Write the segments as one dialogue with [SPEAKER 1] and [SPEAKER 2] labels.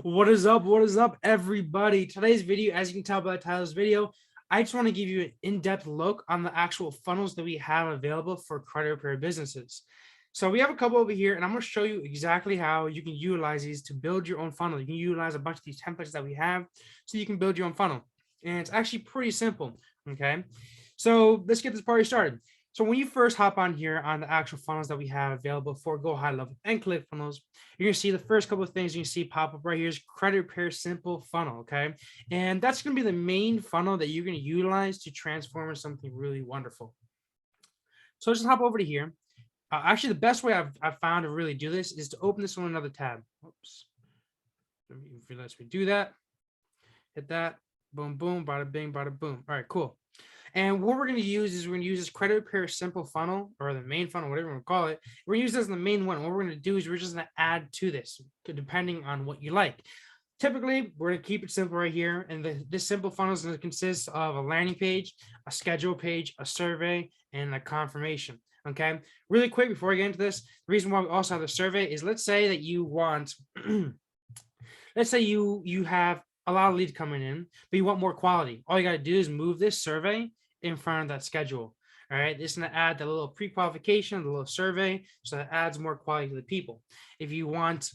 [SPEAKER 1] What is up? What is up, everybody? Today's video, as you can tell by the title of this video, I just want to give you an in-depth look on the actual funnels that we have available for credit repair businesses. So we have a couple over here, and I'm going to show you exactly how you can utilize these to build your own funnel. You can utilize a bunch of these templates that we have so you can build your own funnel. And it's actually pretty simple, okay? So let's get this party started. So when you first hop on here on the actual funnels that we have available for Go High Level and Clickfunnels, you're gonna see the first couple of things you can see pop up right here is credit repair simple funnel, okay? And that's gonna be the main funnel that you're gonna utilize to transform into something really wonderful. So let's just hop over to here. Actually, the best way I've found to really do this is to open this on another tab. Oops. If you let me do that, hit that, boom, boom, bada bing, bada boom. All right, cool. And what we're going to use is we're going to use this credit repair simple funnel, or the main funnel, whatever you want to call it. We're going to use this as the main one. What we're going to do is we're just going to add to this, depending on what you like. Typically, we're going to keep it simple right here. And this simple funnel is going to consist of a landing page, a schedule page, a survey, and a confirmation. Okay. Really quick before I get into this, the reason why we also have the survey is let's say that you want, let's say you have a lot of leads coming in, but you want more quality. All you got to do is move this survey in front of that schedule. All right, this is going to add the little pre-qualification, the little survey, so that adds more quality to the people. If you want,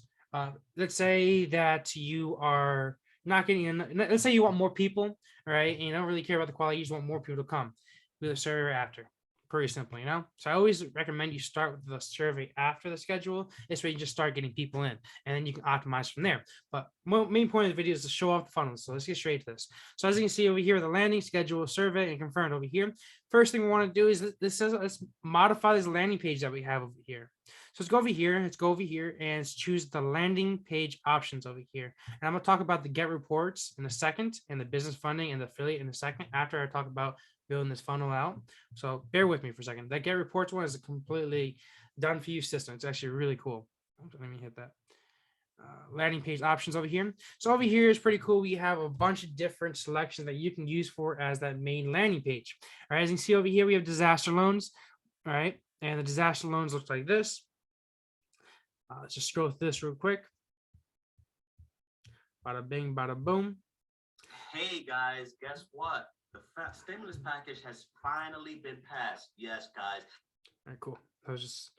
[SPEAKER 1] let's say that you are not getting in, let's say you want more people, all right, and you don't really care about the quality, you just want more people to come. Do the survey after. Pretty simple, you know? So I always recommend you start with the survey after the schedule. This way you just start getting people in, and then you can optimize from there. But main point of the video is to show off the funnels. So let's get straight to this. So as you can see over here, the landing, schedule, survey, and confirmed over here. First thing we want to do is this says let's modify this landing page that we have over here. So let's go over here, and let's choose the landing page options over here. And I'm gonna talk about the get reports in a second, and the business funding and the affiliate in a second, after I talk about building this funnel out. So bear with me for a second. That get reports one is a completely done for you system. It's actually really cool. Let me hit that. Landing page options over here. So over here is pretty cool. We have a bunch of different selections that you can use for as that main landing page. All right, as you can see over here, we have disaster loans. All right, and the disaster loans looks like this. Let's just scroll through this real quick. Bada bing, bada boom.
[SPEAKER 2] Hey guys, guess what? The stimulus package has finally been passed. Yes, guys.
[SPEAKER 1] All right, cool. That was just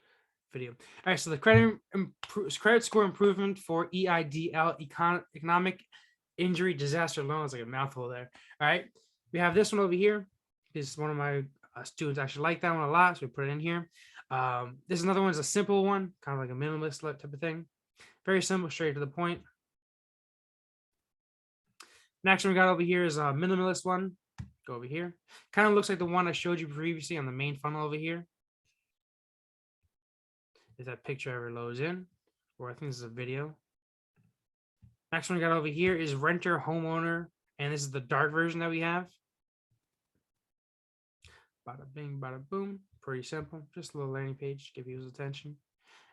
[SPEAKER 1] video. All right, so the credit score improvement for EIDL, economic injury disaster loans, like a mouthful there. All right, we have this one over here. This is one of my students actually like that one a lot, so we put it in here. This is another one, is a simple one, kind of like a minimalist type of thing. Very simple, straight to the point. Next one we got over here is a minimalist one. Go over here. Kind of looks like the one I showed you previously on the main funnel over here. If that picture ever loads in, or I think this is a video. Next one we got over here is renter homeowner, and this is the dark version that we have. Bada bing, bada boom. Pretty simple. Just a little landing page, give you his attention.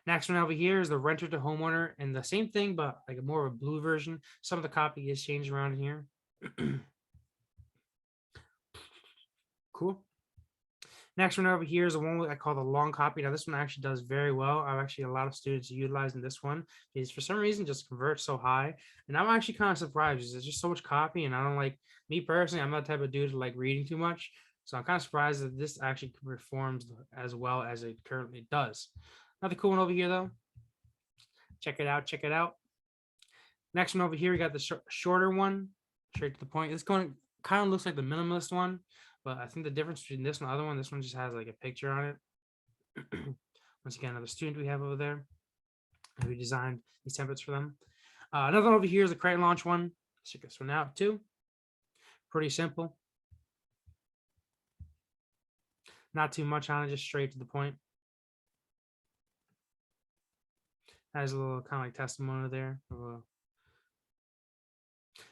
[SPEAKER 1] Next one over here is the renter to homeowner, and the same thing, but like a more of a blue version. Some of the copy is changed around here. Cool. Next one over here is the one I call the long copy. Now this one actually does very well. I've actually a lot of students utilizing this one because for some reason just converts so high. And I'm actually kind of surprised because there's just so much copy, and I don't like, me personally, I'm not the type of dude to like reading too much. So I'm kind of surprised that this actually performs as well as it currently does. Another cool one over here though. Check it out, check it out. Next one over here, we got the shorter one, straight to the point. This kind of looks like the minimalist one. But I think the difference between this and the other one, this one just has like a picture on it. Once again, another student we have over there. We designed these templates for them. Another one over here is the credit launch one. Check this one out too. Pretty simple. Not too much on it, just straight to the point. Has a little kind of like testimonial there.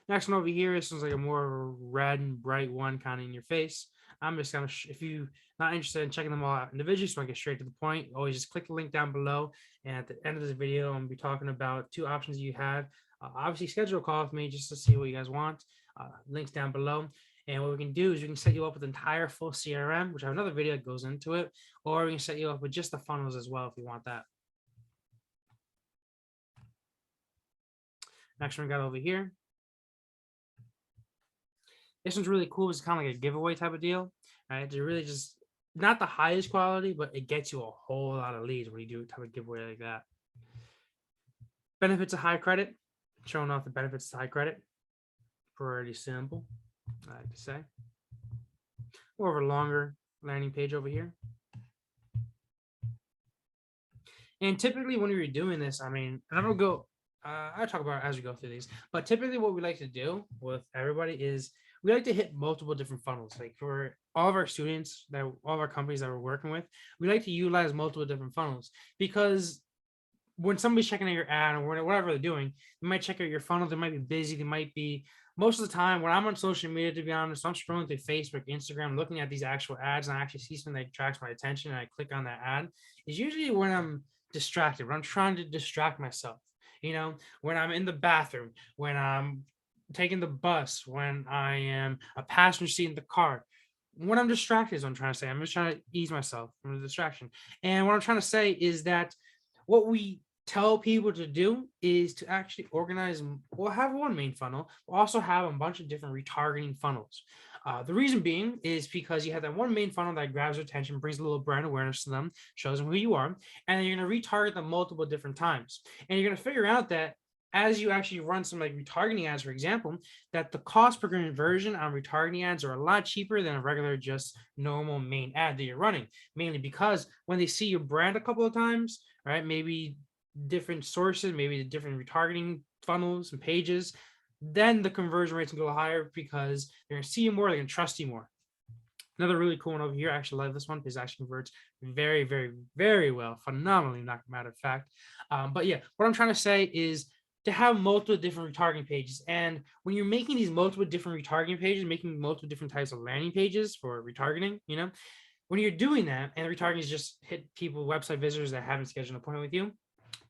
[SPEAKER 1] Next one over here, this one's like a more red and bright one, kind of in your face. I'm just gonna, if you're not interested in checking them all out individually, so I get straight to the point, always just click the link down below. And at the end of this video, I'm gonna be talking about two options you have. Obviously, schedule a call with me just to see what you guys want. Links down below. And what we can do is we can set you up with the entire full CRM, which I have another video that goes into it, or we can set you up with just the funnels as well if you want that. Next one we got over here. This one's really cool. It's kind of like a giveaway type of deal, right? They're really just not the highest quality, but it gets you a whole lot of leads when you do a type of giveaway like that. Benefits of high credit, showing off the benefits of high credit. Pretty simple, I like to say. More of a longer landing page over here. And typically when you're doing this, I mean, and I'm gonna go, I'll talk about it as we go through these, but typically what we like to do with everybody is we like to hit multiple different funnels. Like for all of our students, that all of our companies that we're working with, we like to utilize multiple different funnels, because when somebody's checking out your ad or whatever they're doing, they might check out your funnel. They might be busy. They might be, most of the time when I'm on social media, to be honest, I'm scrolling through Facebook, Instagram, looking at these actual ads, and I actually see something that attracts my attention and I click on that ad. Is usually when I'm distracted, when I'm trying to distract myself, when I'm in the bathroom, when I'm taking the bus, when I am a passenger seat in the car. When I'm distracted is what I'm trying to say. I'm just trying to ease myself from the distraction. And what I'm trying to say is that what we tell people to do is to actually organize. We'll have one main funnel. We'll also have a bunch of different retargeting funnels. The reason being is because you have that one main funnel that grabs their attention, brings a little brand awareness to them, shows them who you are, and then you're going to retarget them multiple different times. And you're going to figure out that as you actually run some like retargeting ads, for example, that the cost per conversion on retargeting ads are a lot cheaper than a regular just normal main ad that you're running, mainly because when they see your brand a couple of times, right, maybe different sources, maybe the different retargeting funnels and pages, then the conversion rates will go higher because they're going to see you more, they're going to trust you more. Another really cool one over here, I actually love this one because it actually converts very, very, very well, phenomenally, not a matter of fact. But yeah, what I'm trying to say is to have multiple different retargeting pages. And when you're making these multiple different retargeting pages, making multiple different types of landing pages for retargeting, when you're doing that, and retargeting is just hit people, website visitors that haven't scheduled an appointment with you,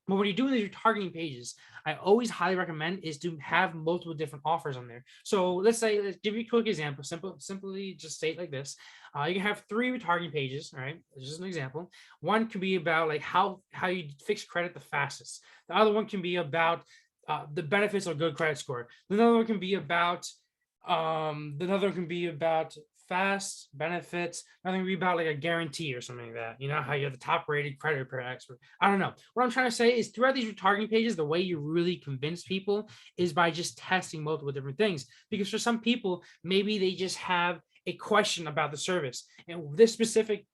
[SPEAKER 1] but when you're doing these retargeting pages, I always highly recommend is to have multiple different offers on there. So let's give you a quick example. Simply just state like this. You can have 3 retargeting pages, all right? Just an example. One can be about like how you fix credit the fastest. The other one can be about the benefits of a good credit score. Another one can be about fast benefits. Nothing be about like a guarantee or something like that. You know how you're the top rated credit repair expert. I don't know. What I'm trying to say is throughout these retargeting pages, the way you really convince people is by just testing multiple different things. Because for some people, maybe they just have a question about the service, and this specific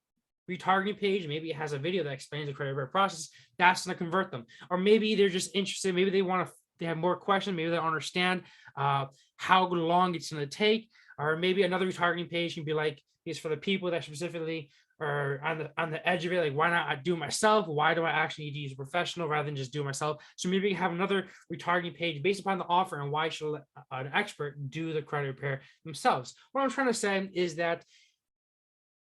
[SPEAKER 1] retargeting page, maybe it has a video that explains the credit repair process. That's going to convert them. Or maybe they're just interested. Maybe they have more questions. Maybe they don't understand how long it's going to take. Or maybe another retargeting page can be like, is for the people that specifically are on the edge of it. Like, why not I do it myself? Why do I actually need to use a professional rather than just do it myself? So maybe you have another retargeting page based upon the offer and why should an expert do the credit repair themselves. What I'm trying to say is that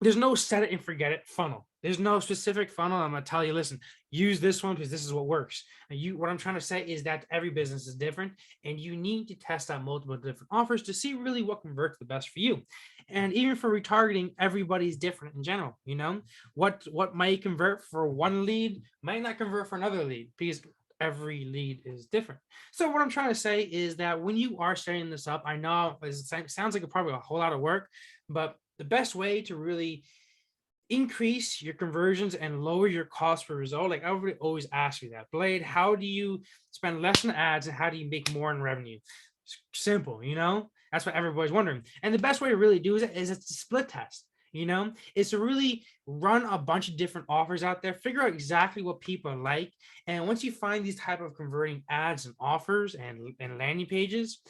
[SPEAKER 1] there's no set it and forget it funnel. There's no specific funnel. I'm gonna tell you, listen, use this one because this is what works. And what I'm trying to say is that every business is different, and you need to test out multiple different offers to see really what converts the best for you. And even for retargeting, everybody's different in general. What might convert for one lead might not convert for another lead because every lead is different. So what I'm trying to say is that when you are setting this up, I know it sounds like probably a whole lot of work, but the best way to really increase your conversions and lower your cost per result, like everybody always asks me that, Blade, how do you spend less on ads and how do you make more in revenue? It's simple, that's what everybody's wondering. And the best way to really do it is it's a split test, is to really run a bunch of different offers out there, figure out exactly what people like. And once you find these type of converting ads and offers and landing pages,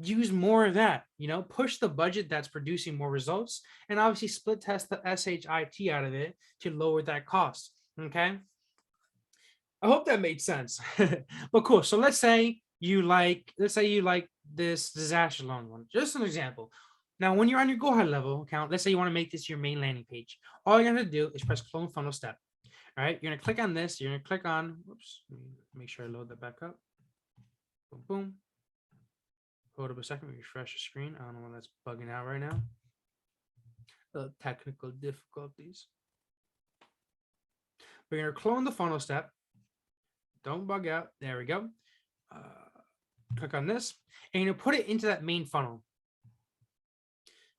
[SPEAKER 1] use more of that, push the budget that's producing more results, and obviously split test the SHIT out of it to lower that cost. Okay. I hope that made sense. But cool. So let's say you like this disaster loan one, just an example. Now, when you're on your go ahead level account, let's say you want to make this your main landing page. All you're going to do is press clone funnel step. All right. You're going to click on this. You're going to click on, whoops, make sure I load that back up. Boom, boom. Hold up a second, refresh the screen. I don't know why that's bugging out right now. The technical difficulties. We're going to clone the funnel step. Don't bug out. There we go. Click on this, and you put it into that main funnel.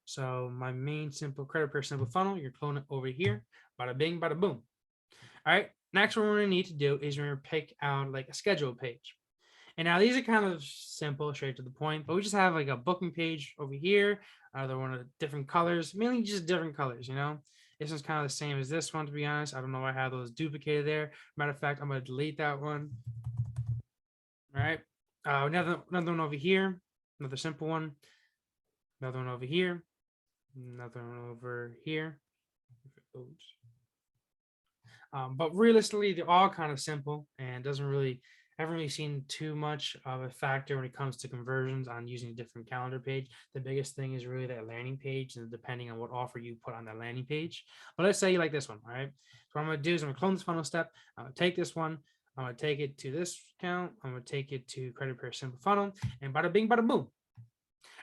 [SPEAKER 1] So my main simple credit per simple funnel, you're clone it over here. Bada bing, bada boom. All right. Next, what we're going to need to do is we're going to pick out like a schedule page. And now these are kind of simple, straight to the point, but we just have like a booking page over here. They're one of the different colors, mainly just different colors, you know. This one's kind of the same as this one, to be honest. I don't know why I have those duplicated there. Matter of fact, I'm going to delete that one. All right. Another one over here, another simple one. Another one over here. Another one over here. Oops. But realistically, they're all kind of simple and doesn't really, I haven't really seen too much of a factor when it comes to conversions on using a different calendar page. The biggest thing is really that landing page, and depending on what offer you put on that landing page. But let's say you like this one, all right? So what I'm going to do is I'm going to clone this funnel step. I'm going to take this one. I'm going to take it to this account. I'm going to take it to credit per simple funnel, and bada bing, bada boom. All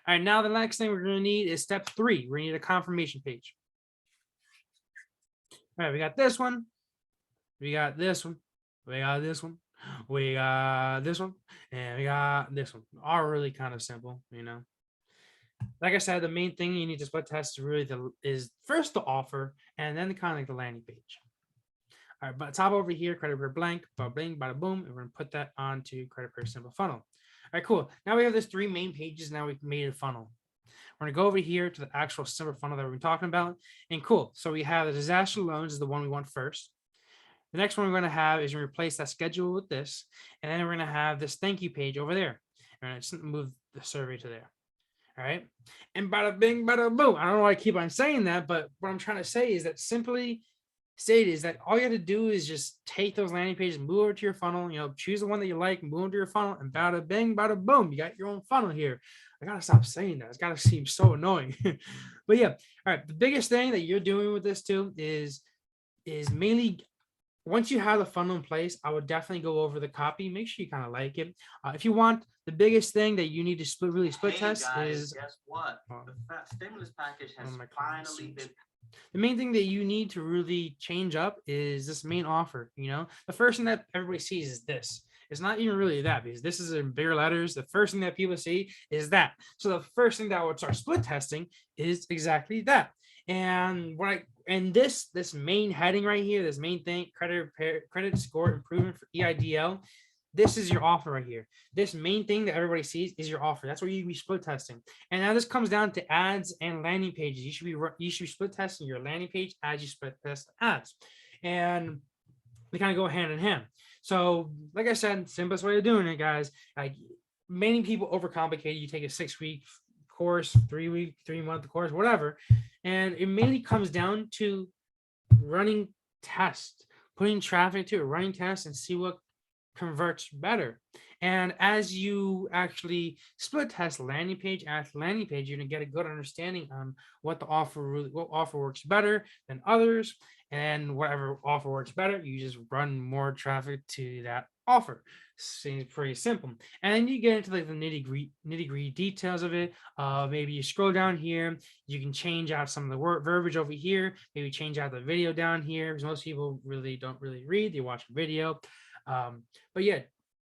[SPEAKER 1] right, now the next thing we're going to need is step 3. We need a confirmation page. All right, we got this one. We got this one. We got this one. We got this one. And we got this one. All really kind of simple, you know. Like I said, the main thing you need to split test is first the offer and then kind of like the landing page. All right, but top over here, credit per blank, bada bing, bada boom, and we're gonna put that onto credit per simple funnel. All right, cool. Now we have this 3 main pages. Now we've made a funnel. We're gonna go over here to the actual simple funnel that we're talking about. And cool. So we have the disaster loans is the one we want first. The next one we're going to have is replace that schedule with this. And then we're going to have this thank you page over there. And I'm just move the survey to there. All right. And bada bing, bada boom. I don't know why I keep on saying that, but what I'm trying to say is that simply stated is that all you have to do is just take those landing pages, move over to your funnel, you know, choose the one that you like, move into your funnel, and bada bing, bada boom. You got your own funnel here. I got to stop saying that. It's got to seem so annoying. But yeah. All right. The biggest thing that you're doing with this too is mainly once you have the funnel in place, I would definitely go over the copy. Make sure you kind of like it. If you want, the biggest thing that you need to split test
[SPEAKER 2] guys,
[SPEAKER 1] is
[SPEAKER 2] guess what? The stimulus package has
[SPEAKER 1] my
[SPEAKER 2] finally been.
[SPEAKER 1] the main thing that you need to really change up is this main offer. You know, the first thing that everybody sees is this. It's not even really that, because this is in bigger letters. The first thing that people see is that. So the first thing that I would start split testing is exactly that. And this main heading right here, this main thing, credit score improvement for EIDL. This is your offer right here. This main thing that everybody sees is your offer. That's what you be split testing. And now this comes down to ads and landing pages. You should be split testing your landing page as you split test ads, and they kind of go hand in hand. So, like I said, simplest way of doing it, guys. Like many people overcomplicate. You take a 6-week course, 3-week, 3-month course, whatever, and it mainly comes down to running tests, putting traffic to it, running tests, and see what converts better. And as you actually split test landing page after landing page, you're gonna get a good understanding on what offer works better than others, and whatever offer works better, you just run more traffic to that offer. Seems pretty simple. And then you get into like the nitty-gritty details of it. Maybe you scroll down here, you can change out some of the verbiage over here, maybe change out the video down here, because most people don't really read, they watch a video. But yeah,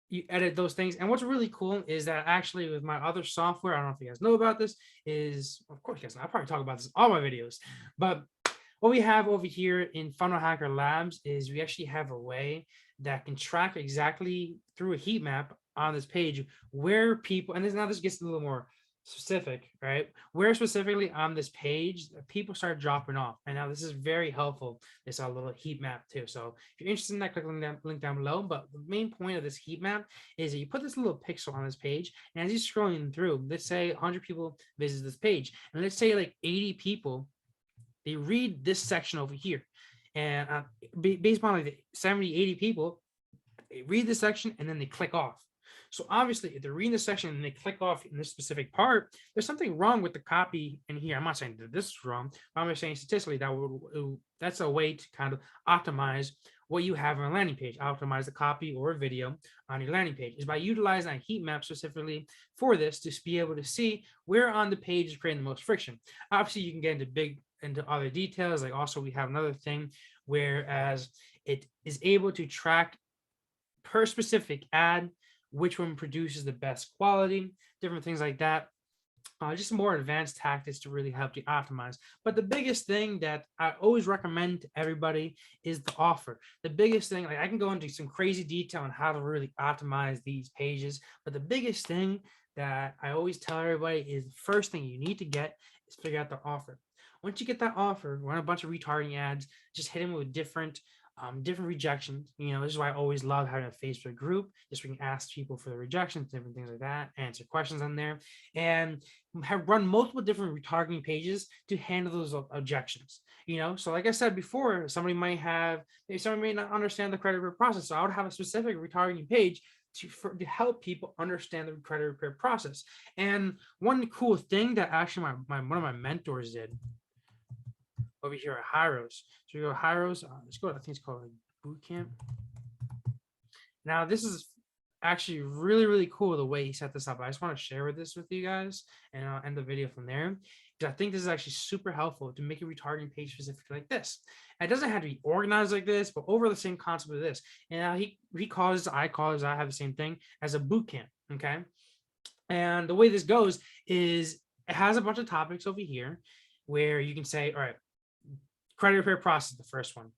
[SPEAKER 1] you edit those things. And what's really cool is that actually with my other software, I don't know if you guys know about this, is of course, yes, I probably talk about this in all my videos, but what we have over here in Funnel Hacker Labs is we actually have a way that can track exactly through a heat map on this page where people, and now this gets a little more specific, right? Where specifically on this page people start dropping off. And now this is very helpful. It's a little heat map too. So if you're interested in that, click on the link down below. But the main point of this heat map is that you put this little pixel on this page, and as you're scrolling through, let's say 100 people visit this page, and let's say like 80 people, they read this section over here, and based upon like 70, 80 people, they read this section and then they click off. So obviously, if they're reading the section and they click off in this specific part, there's something wrong with the copy in here. I'm not saying that this is wrong, but I'm just saying statistically that's a way to kind of optimize what you have on a landing page, optimize the copy or video on your landing page, is by utilizing that heat map specifically for this to be able to see where on the page is creating the most friction. Obviously, you can get into other details. Like also we have another thing whereas it is able to track per specific ad which one produces the best quality, different things like that. Just more advanced tactics to really help you optimize. But the biggest thing that I always recommend to everybody is the offer. The biggest thing, like I can go into some crazy detail on how to really optimize these pages, but the biggest thing that I always tell everybody is the first thing you need to get is figure out the offer. Once you get that offer, run a bunch of retargeting ads, just hit them with different rejections. This is why I always love having a Facebook group, just where we can ask people for the rejections, different things like that, answer questions on there, and have run multiple different retargeting pages to handle those objections. So like I said before, somebody may not understand the credit repair process. So I would have a specific retargeting page to help people understand the credit repair process. And one cool thing that actually one of my mentors did over here at Hyros. So we go to Hyros. Let's go. I think it's called like boot camp. Now this is actually really, really cool the way he set this up. I just want to share this with you guys, and I'll end the video from there, because I think this is actually super helpful to make a retargeting page specifically like this. It doesn't have to be organized like this, but over the same concept of this. And he calls, I have the same thing as a boot camp. Okay. And the way this goes is it has a bunch of topics over here where you can say, all right, credit repair process, the first one.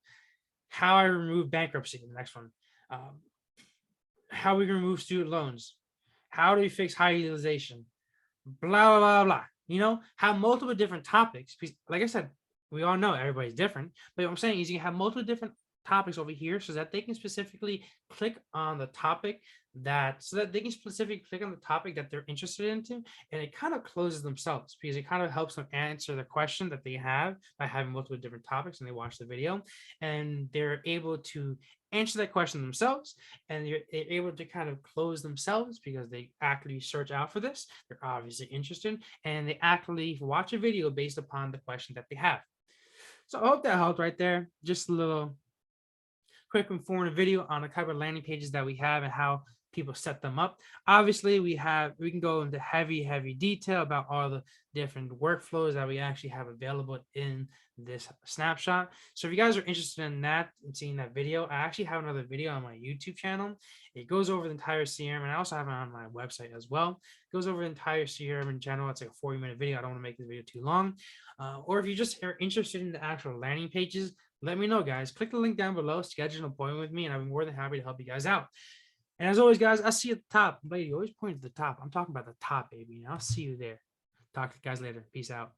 [SPEAKER 1] How I remove bankruptcy, the next one. How we can remove student loans. How do we fix high utilization? Blah, blah, blah, blah. Have multiple different topics. Because like I said, we all know everybody's different. But what I'm saying is you can have multiple different topics over here so that they can specifically click on the topic that they're interested into, and it kind of closes themselves because it kind of helps them answer the question that they have by having multiple different topics, and they watch the video and they're able to answer that question themselves, and they're able to kind of close themselves because they actively search out for this. They're obviously interested, and they actively watch a video based upon the question that they have. So I hope that helped right there. Just a little quick informative video on the type of landing pages that we have and how people set them up. Obviously, we can go into heavy detail about all the different workflows that we actually have available in this snapshot. So if you guys are interested in that and seeing that video, I actually have another video on my YouTube channel. It goes over the entire CRM, and I also have it on my website as well. It goes over the entire CRM in general. It's like a 40-minute video. I don't want to make this video too long. Or if you just are interested in the actual landing pages, let me know, guys. Click the link down below, schedule an appointment with me, and I'll be more than happy to help you guys out. And as always, guys, I'll see you at the top. Lady, always point to the top. I'm talking about the top, baby. And I'll see you there. Talk to you guys later. Peace out.